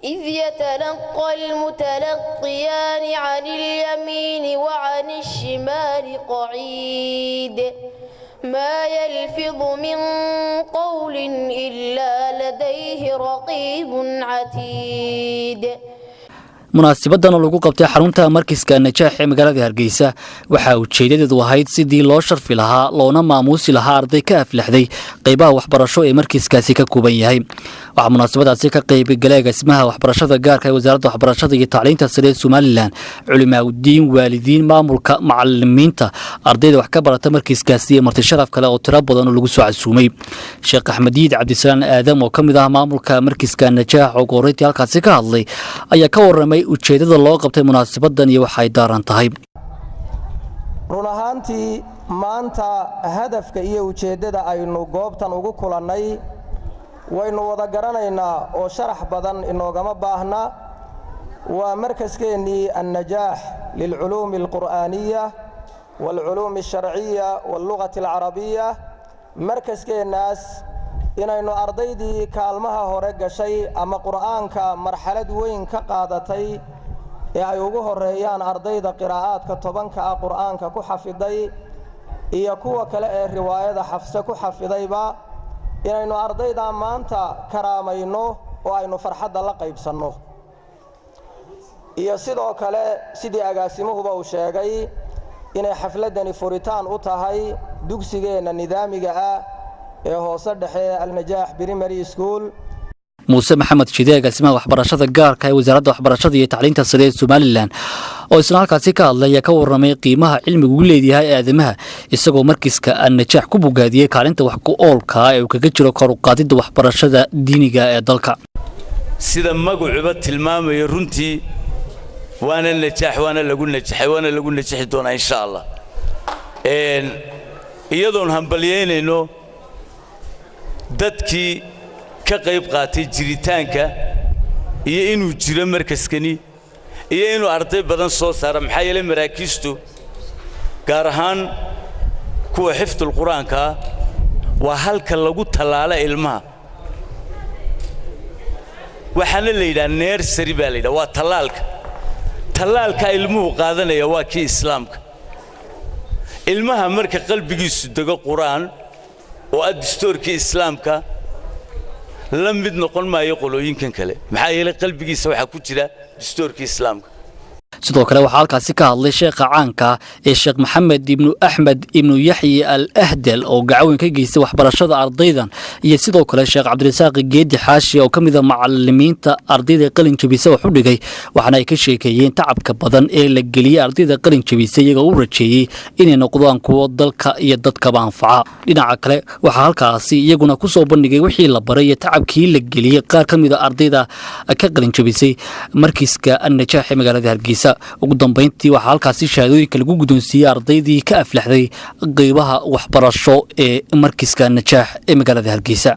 إذ يتلقى المتلقيان عن اليمين وعن الشمال قعيد ما يلفظ من قول إلا لديه رقيب عتيد. munaasabadana lagu qabtay xarunta markiska najaax ee magaalada Hargeysa waxa ujeedadeedu ahayd sidii loo sharfi lahaa loona maamuusi lahaa arday ka aflaxday qaybaha waxbarasho ee markiskaasi ka kooban yahay. waxa munaasabadaasi ka qayb galay agaasimaha waxbarashada gaarka ee wasaaradda waxbarashada iyo tacliinta sare ee Soomaaliland, culimaawidiin, waalidiin, maamulka, macallimiinta, ardayda wax ka barata markiskaasi iyo marti sharaf kale oo tiro badan lagu soo casuumay. Sheekh Axmed Cabdisalaan Aadam oo kamid ah maamulka markiska najaax oo goortii halkaasi ka hadlay ayaa ka waramay ujeedada loo qabtay munaasabadan iyo waxa ay daaran tahay. run ahaantii maanta hadafka iyo ujeedada aynu goobtan ugu kulannay waynu wada garanaynaa oo sharax badan inoogama baahna. waa markaskeenii annajaax lilculuum alqur'aaniyya waalculuum alsharciyya wallugati alcarabiyya. markaskeenaas inaynu ardaydii kaalmaha hore gashay ama qur'aanka marxalad weyn ka qaadatay ee ay ugu horeeyaan ardayda qiraa'aadka 10ka ah qur'aanka ku xafiday iyo kuwa kale ee riwaayada xafsa ku xafidayba inaynu ardayda maanta karaamayno oo aynu farxadda la qaybsanno. iyo sidoo kale sidii agaasimuhuba uu sheegay inay xafladani furitaan u tahay dugsigeena nidaamiga ah ee hoose dhexe Al-Najaax Primary School. Muuse Maxamed Shide agaasimaha waxbarashada gaarka ee wasaaradda waxbarashada iyo tacliinta sare ee Soomaaliland oo isna halkaasi ka hadlay ka waramay qiimaha cilmigu u leeyahay aadamaha isagoo markiska An-Najaax ku bogaadiyay kaalinta wax ku oolka ee uu kaga jiro kor u qaadida waxbarashada diiniga ee dalka. sida magacuba tilmaamayo runtii waana najaax waana lagu najixi doonaa insha Allah. iyadoon hambalyeynayno dadkii ka qayb qaatay jiritaanka iyo inuu jiro markaskani iyo inuu arday badan soo saaro. maxaa yeelay maraakiistu gaar ahaan kuwa xifdul quraanka waa halka lagu talaala ilmaha. waxaana la yiraahdaa nursery baa la yiraahdaa, waa talaalka ilmuhu qaadanaya waa kii islaamka. ilmaha marka qalbigiisu dego quraan oo dastuurkii islaamka la mid noqon maayo qolooyinkan kale. maxaa yeelay qalbigiisa waxa ku jira dastuurkii islaamka. sidoo kale waxa halkaasi ka hadlay sheekha caanka ee Sheekh Maxamed ibn Ahmed ibn Yahya al-Ahdal oo gacan ka geystay waxbarashada ardaydan iyo sidoo kale Sheekh Cabdirasaaq Geedi Xaashi oo kamid ah macallimiinta ardayda qalin jabisay oo xudhigay waxana ay ka sheekeeyeen tacabka badan ee la geliyay ardayda qalin jabisay iyagoo u rajeeyay inay noqdaan kuwo dalka iyo dadka anfaca. dhinaca kale waxa halkaasi iyaguna ku soo bandhigay wixii la baray iyo tacabkii la geliyay qaar kamid ah ardayda ka qalin jabisay markiska An-Najaax ee magaalada Hargeysa. ugu dambeyntii waxa halkaasi shahaadooyinka lagu guddoonsiiyay ardaydii ka aflaxday qaybaha waxbarasho ee markiska Najaax ee magaalada Hargeysa.